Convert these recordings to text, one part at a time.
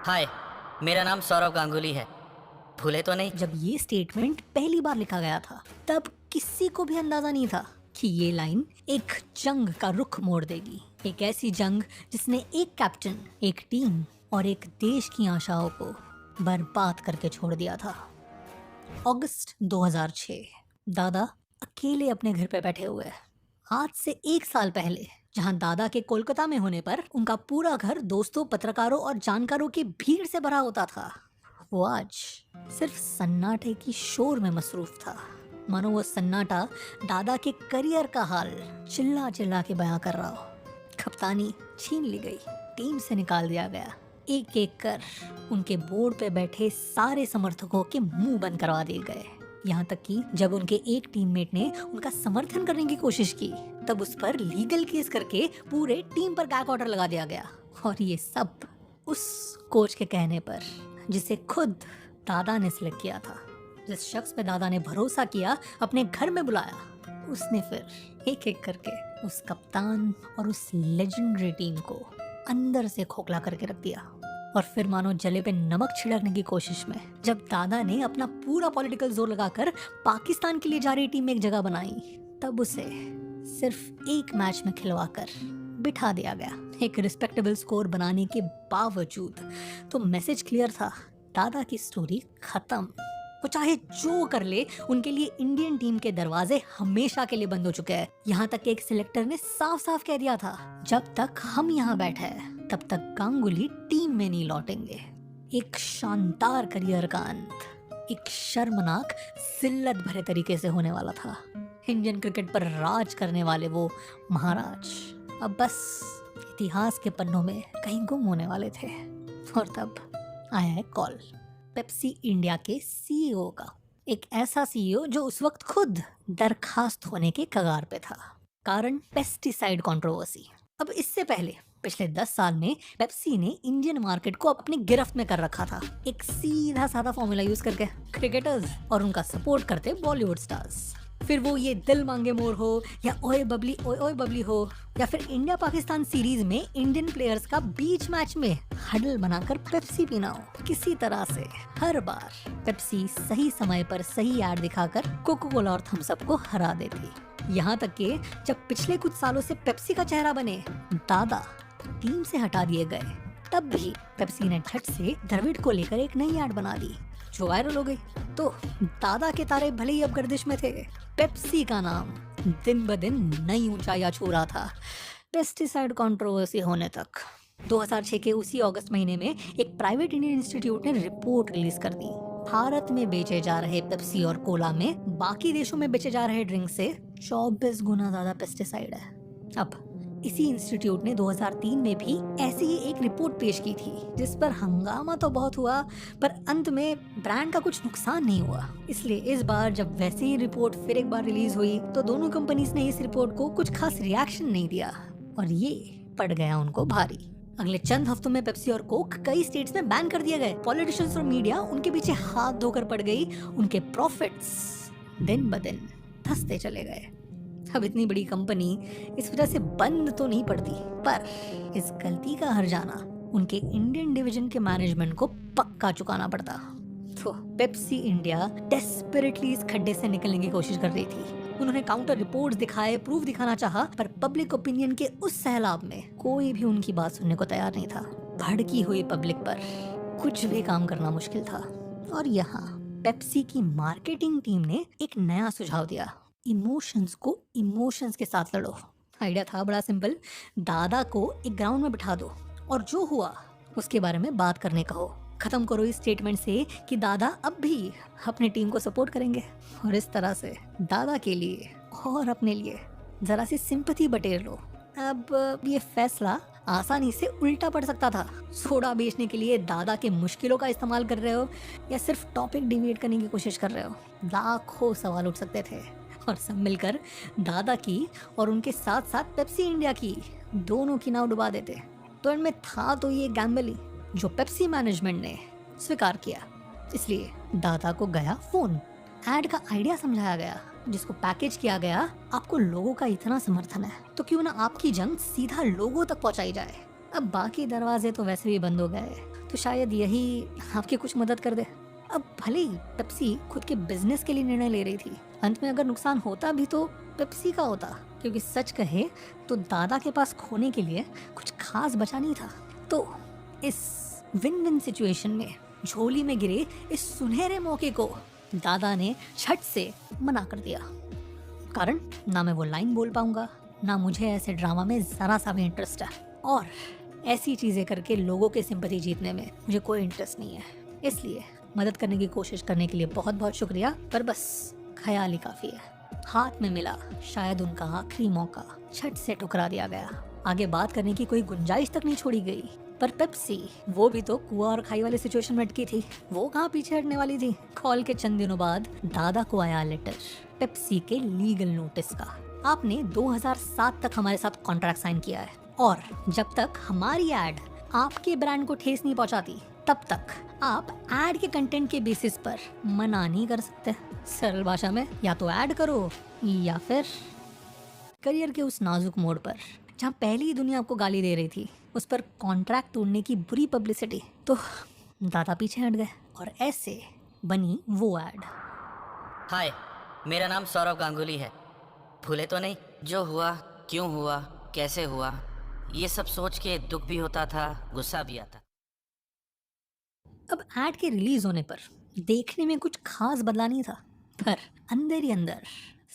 हाय, मेरा नाम सौरव गांगुली है। भूले तो नहीं? जब ये स्टेटमेंट पहली बार लिखा गया था तब किसी को भी अंदाजा नहीं था कि ये लाइन एक जंग का रुख मोड़ देगी। एक ऐसी जंग जिसने एक कैप्टन, एक टीम और एक देश की आशाओं को बर्बाद करके छोड़ दिया था। अगस्त 2006, दादा अकेले अपने घर पे बैठे हुए। आज से 1 साल पहले जहां दादा के कोलकाता में होने पर उनका पूरा घर दोस्तों, पत्रकारों और जानकारों की भीड़ से भरा होता था, वो आज सिर्फ सन्नाटे की शोर में मसरूफ था। मानो वो सन्नाटा दादा के करियर का हाल चिल्ला चिल्ला के बयां कर रहा हो। कप्तानी छीन ली गई, टीम से निकाल दिया गया, एक एक कर उनके बोर्ड पे बैठे सारे समर्थकों के मुंह बंद करवा दिए गए। यहाँ तक कि जब उनके एक टीममेट ने उनका समर्थन करने की कोशिश की तब उस पर लीगल केस करके पूरे टीम पर गैग ऑर्डर लगा दिया गया। और ये सब उस कोच के कहने पर जिसे खुद दादा ने सिलेक्ट किया था। जिस शख्स पे दादा ने भरोसा किया, अपने घर में बुलाया, उसने फिर एक एक करके उस कप्तान और उस लेजेंडरी टीम को अंदर से खोखला करके रख दिया। और फिर मानो जले पे नमक छिड़कने की कोशिश में जब दादा ने अपना पूरा पॉलिटिकल जोर लगाकर पाकिस्तान के लिए जा रही टीम में एक जगह बनाई, तब उसे सिर्फ एक मैच में खिलवाकर बिठा दिया गया। एक रिस्पेक्टेबल स्कोर बनाने के बावजूद तो मैसेज क्लियर था, दादा की स्टोरी खत्म। वो चाहे जो कर ले, उनके लिए इंडियन टीम के दरवाजे हमेशा के लिए बंद हो चुके हैं। यहाँ तक कि एक सिलेक्टर ने साफ साफ कह दिया था, जब तक हम यहाँ बैठे हैं तब तक गांगुली टीम में नहीं लौटेंगे। एक शानदार करियर का अंत एक शर्मनाक जिल्लत भरे तरीके से होने वाला था। इंडियन क्रिकेट पर राज करने वाले वो महाराज अब बस इतिहास के पन्नों में कहीं गुम होने वाले थे। और तब आया है कॉल पेप्सी इंडिया के सीईओ का। एक ऐसा सीईओ जो उस वक्त खुद दरखास्त होने के कगार पे था। कारण पेस्टिसाइड कंट्रोवर्सी। अब इससे पहले पिछले 10 साल में पेप्सी ने इंडियन मार्केट को अपनी गिरफ्त में कर रखा था। एक सीधा साधा फॉर्मूला यूज करके क्रिकेटर्स और उनका सपोर्ट करते बॉलीवुड स्टार्स। फिर वो ये दिल मांगे मोर हो या ओए बबली हो या फिर इंडिया पाकिस्तान सीरीज में इंडियन प्लेयर्स का बीच मैच में हडल बनाकर पेप्सी पीना हो, किसी तरह से हर बार पेप्सी सही समय पर सही ऐड दिखाकर कोको कोला और थम्स अप को हरा देती। यहाँ तक कि जब पिछले कुछ सालों से पेप्सी का चेहरा बने दादा टीम से हटा दिए गए, तब भी पेप्सी ने झट से द्रविड़ को लेकर एक नई ऐड बना दी जो वायरल हो गई। तो दादा के तारे भले ही अब गर्दिश में थे, पेप्सी का नाम दिन ब दिन नई ऊंचाइयां छू रहा था। पेस्टिसाइड कंट्रोवर्सी होने तक 2006 के उसी अगस्त महीने में एक प्राइवेट इंडियन इंस्टीट्यूट ने रिपोर्ट रिलीज कर दी। भारत में बेचे जा रहे पेप्सी और कोला में बाकी देशों में बेचे जा रहे ड्रिंक से 24 गुना ज्यादा पेस्टिसाइड है। अब इसी इंस्टीट्यूट ने 2003 में भी ऐसी ही एक रिपोर्ट पेश की थी, जिस पर हंगामा तो बहुत हुआ पर अंत में ब्रांड का कुछ नुकसान नहीं हुआ। इसलिए इस बार जब वैसे ही रिपोर्ट फिर एक बार रिलीज हुई तो दोनों कंपनीज ने इस रिपोर्ट को कुछ खास रिएक्शन नहीं दिया और ये पड़ गया उनको भारी। अगले चंद हफ्तों में पेप्सी और कोक कई स्टेट्स में बैन कर दिए गए। पॉलिटिशियंस और मीडिया उनके पीछे हाथ धोकर पड़ गई। उनके प्रॉफिट्स दिन ब दिन धंसते चले गए। अब इतनी बड़ी कंपनी इस वजह से बंद तो नहीं पड़ती, पर इस गलती का हर्जाना उनके इंडियन डिवीजन के मैनेजमेंट को पक्का चुकाना पड़ता। तो पेप्सी इंडिया डेस्परेटली इस खड्डे से निकलने की कोशिश कर रही थी। उन्होंने काउंटर रिपोर्ट्स दिखाए, प्रूफ दिखाना चाहा, पर पब्लिक ओपिनियन के उस सैलाब में कोई भी उनकी बात सुनने को तैयार नहीं था। भड़की हुई पब्लिक पर कुछ भी काम करना मुश्किल था। और यहाँ पेप्सी की मार्केटिंग टीम ने एक नया सुझाव दिया, इमोशंस को इमोशंस के साथ लड़ो। आइडिया था बड़ा सिंपल, दादा को एक ग्राउंड में बिठा दो और जो हुआ उसके बारे में बात करने कहो। खत्म करो इस स्टेटमेंट से कि दादा अब भी अपनी टीम को सपोर्ट करेंगे। और इस तरह से दादा के लिए और अपने लिए जरा सी सिंपैथी बटेर लो। अब ये फैसला आसानी से उल्टा पड़ सकता था। सोडा बेचने के लिए दादा के मुश्किलों का इस्तेमाल कर रहे हो या सिर्फ टॉपिक डिवेट करने की कोशिश कर रहे हो, लाखों सवाल उठ सकते थे। और सब मिलकर दादा की और उनके साथ साथ पेप्सी इंडिया की दोनों की नाव डुबा देते। तो इनमें था तो ये गैम्बल ही, जो पेप्सी मैनेजमेंट ने स्वीकार किया। इसलिए दादा को गया फोन, ऐड का आइडिया समझाया गया, जिसको पैकेज किया गया, आपको लोगों का इतना समर्थन है तो क्यों ना आपकी जंग सीधा लोगों तक पहुंचाई जाए। अब बाकी दरवाजे तो वैसे भी बंद हो गए, तो शायद यही आपकी कुछ मदद कर दे। अब भले ही पेप्सी खुद के बिजनेस के लिए निर्णय ले रही थी, अंत में अगर नुकसान होता भी तो पेप्सी का होता, क्योंकि सच कहे तो दादा के पास खोने के लिए कुछ खास बचा नहीं था। तो इस विन विन सिचुएशन में झोली में गिरे इस सुनहरे मौके को दादा ने झट से मना कर दिया। कारण ना मैं वो लाइन बोल पाऊंगा, ना मुझे ऐसे ड्रामा में जरा सा भी इंटरेस्ट है, और ऐसी चीजें करके लोगों की सिंपैथी जीतने में मुझे कोई इंटरेस्ट नहीं है। इसलिए मदद करने की कोशिश करने के लिए बहुत बहुत शुक्रिया, पर बस ख्याल ही काफी है। हाथ में मिला शायद उनका आखिरी मौका, झट से ठुकरा दिया गया। आगे बात करने की कोई गुंजाइश तक नहीं छोड़ी गई। पर पेप्सी, वो भी तो कुआं और खाई वाली सिचुएशन में अटकी थी, वो कहाँ पीछे हटने वाली थी। कॉल के चंद दिनों बाद दादा को आया लेटर पेप्सी के लीगल नोटिस का। आपने 2007 तक हमारे साथ कॉन्ट्रैक्ट साइन किया है, और जब तक हमारी एड आपके ब्रांड को ठेस नहीं पहुंचाती तब तक आप एड के कंटेंट के बेसिस पर मना नहीं कर सकते। सरल भाषा में या तो ऐड करो या फिर करियर के उस नाजुक मोड़ पर जहाँ पहली ही दुनिया आपको गाली दे रही थी, उस पर कॉन्ट्रैक्ट तोड़ने की बुरी पब्लिसिटी। तो दादा पीछे हट गए और ऐसे बनी वो ऐड। हाय, मेरा नाम सौरव गांगुली है। भूले तो नहीं? जो हुआ, क्यों हुआ, कैसे हुआ, ये सब सोच के दुख भी होता था, गुस्सा भी आता। अब ऐड के रिलीज होने पर देखने में कुछ खास बदला नहीं था, पर अंदर ही अंदर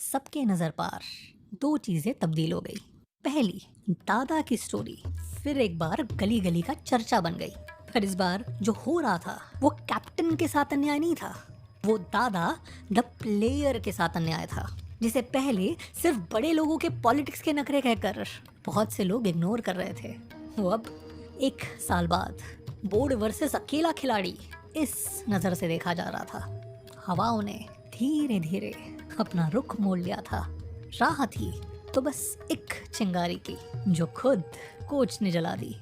सबके नजर पार दो चीजें तब्दील हो गई। पहली, दादा की स्टोरी फिर एक बार गली गली का चर्चा बन गई। पर इस बार जो हो रहा था वो कैप्टन के साथ अन्याय नहीं था, वो दादा द प्लेयर के साथ अन्याय था, जिसे पहले सिर्फ बड़े लोगों के पॉलिटिक्स के नखरे कहकर बहुत से लोग इग्नोर कर रहे थे। वो अब 1 साल बाद बोर्ड वर्सेस अकेला खिलाड़ी इस नजर से देखा जा रहा था। हवाओं ने धीरे धीरे अपना रुख मोड़ लिया था। राह थी तो बस एक चिंगारी की, जो खुद कोच ने जला दी।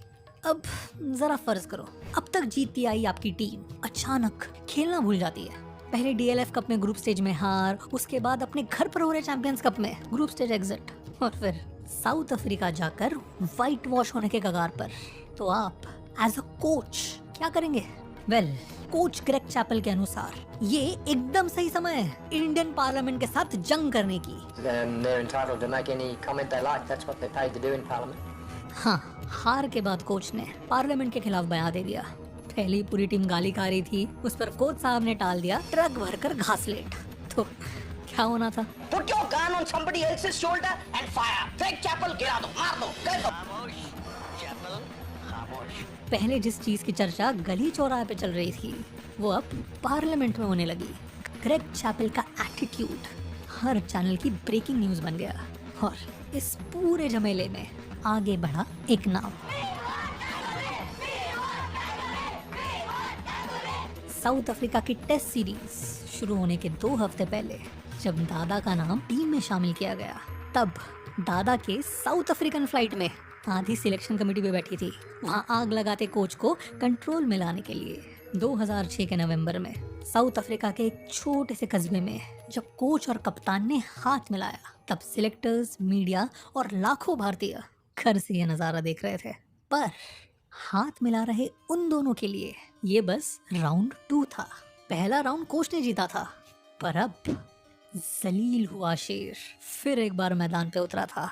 अब जरा फर्ज करो, अब तक जीतती आई आपकी टीम अचानक खेलना भूल जाती है। पहले डीएलएफ कप में ग्रुप स्टेज में हार, उसके बाद अपने घर पर हो रहे चैंपियंस कप में ग्रुप स्टेज एग्जिट, और फिर साउथ अफ्रीका जाकर व्हाइट वॉश होने के कगार पर। तो आप एज अ कोच क्या करेंगे? वेल, कोच ग्रेग चैपल के अनुसार ये एकदम सही समय है इंडियन पार्लियामेंट के साथ जंग करने की। They're entitled to make any comment they like. That's what they're paid to do in Parliament. हाँ, हार के बाद कोच ने पार्लियामेंट के खिलाफ बयान दे दिया। पहली पूरी टीम गाली खा रही थी, उस पर कोच साहब ने टाल दिया ट्रक भरकर घासलेट। तो क्या होना था? Put your gun on somebody else's shoulder and fire. Greg Chappell, गिरा दो, मार दो, कर दो। पहले जिस चीज की चर्चा गली चौराहे पे चल रही थी, वो अब पार्लियामेंट में होने लगी। ग्रेग चैपल का एटीट्यूड हर चैनल की ब्रेकिंग न्यूज बन गया, और इस पूरे झमेले में आगे बढ़ा एक नाम। साउथ अफ्रीका की टेस्ट सीरीज शुरू होने के 2 हफ्ते पहले जब दादा का नाम टीम में शामिल किया गया, तब दादा के साउथ अफ्रीकन फ्लाइट में आधी सिलेक्शन कमेटी पे बैठी थी, वहां आग लगाते कोच को कंट्रोल में लाने के लिए। 2006 के नवंबर में साउथ अफ्रीका के एक छोटे से कस्बे में जब कोच और कप्तान ने हाथ मिलाया, तब सिलेक्टर्स, मीडिया और लाखों भारतीय घर से यह नजारा देख रहे थे। पर हाथ मिला रहे उन दोनों के लिए ये बस राउंड 2 था। पहला राउंड कोच ने जीता था, पर अब जलील हुआ शेर फिर एक बार मैदान पे उतरा था,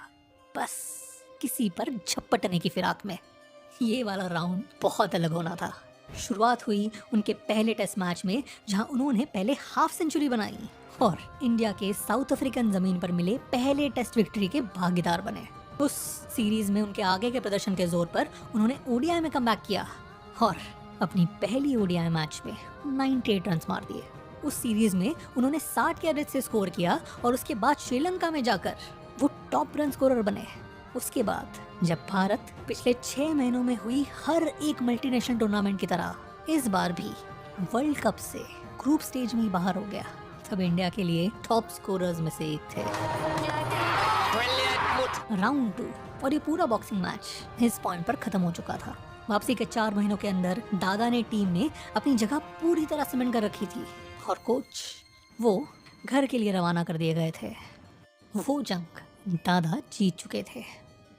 बस किसी पर झपटने की फिराक में। ये वाला राउंड बहुत अलग होना था। शुरुआत हुई उनके पहले टेस्ट मैच में, जहां उन्होंने पहले हाफ सेंचुरी बनाई और इंडिया के साउथ अफ्रीकन जमीन पर मिले पहले टेस्ट विक्ट्री के भागीदार बने। उस सीरीज में उनके आगे के प्रदर्शन के जोर पर उन्होंने ओडीआई में कमबैक किया और अपनी पहली ओडीआई मैच में 98 रन मार दिए। उस सीरीज में उन्होंने 60 के एवरेज से स्कोर किया और उसके बाद श्रीलंका में जाकर वो टॉप रन स्कोरर बने। उसके बाद जब भारत पिछले 6 महीनों में हुई हर एक मल्टीनेशनल टूर्नामेंट की तरह इस बार भी वर्ल्ड कप से ग्रुप स्टेज में ही बाहर हो गया, तब इंडिया के लिए टॉप स्कोरर्स में से एक थे। राउंड 2 और ये पूरा बॉक्सिंग मैच इस पॉइंट पर खत्म हो चुका था। वापसी के 4 महीनों के अंदर दादा ने टीम में अपनी जगह पूरी तरह सीमेंट कर रखी थी और कोच वो घर के लिए रवाना कर दिए गए थे। वो जंग दादा जीत चुके थे,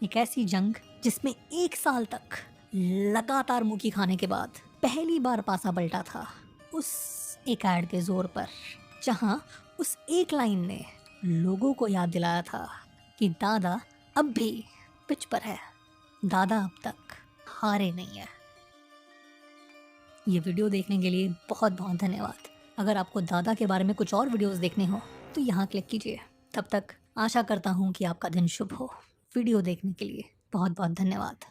एक ऐसी जंग जिसमें 1 साल तक लगातार मुकी खाने के बाद पहली बार पासा पलटा था उस एक ऐड के जोर पर, जहां उस एक लाइन ने लोगों को याद दिलाया था कि दादा अब भी पिच पर है, दादा अब तक हारे नहीं है। ये वीडियो देखने के लिए बहुत बहुत धन्यवाद। अगर आपको दादा के बारे में कुछ और वीडियोस देखने हो तो यहाँ क्लिक कीजिए। तब तक आशा करता हूँ कि आपका दिन शुभ हो। वीडियो देखने के लिए बहुत बहुत धन्यवाद।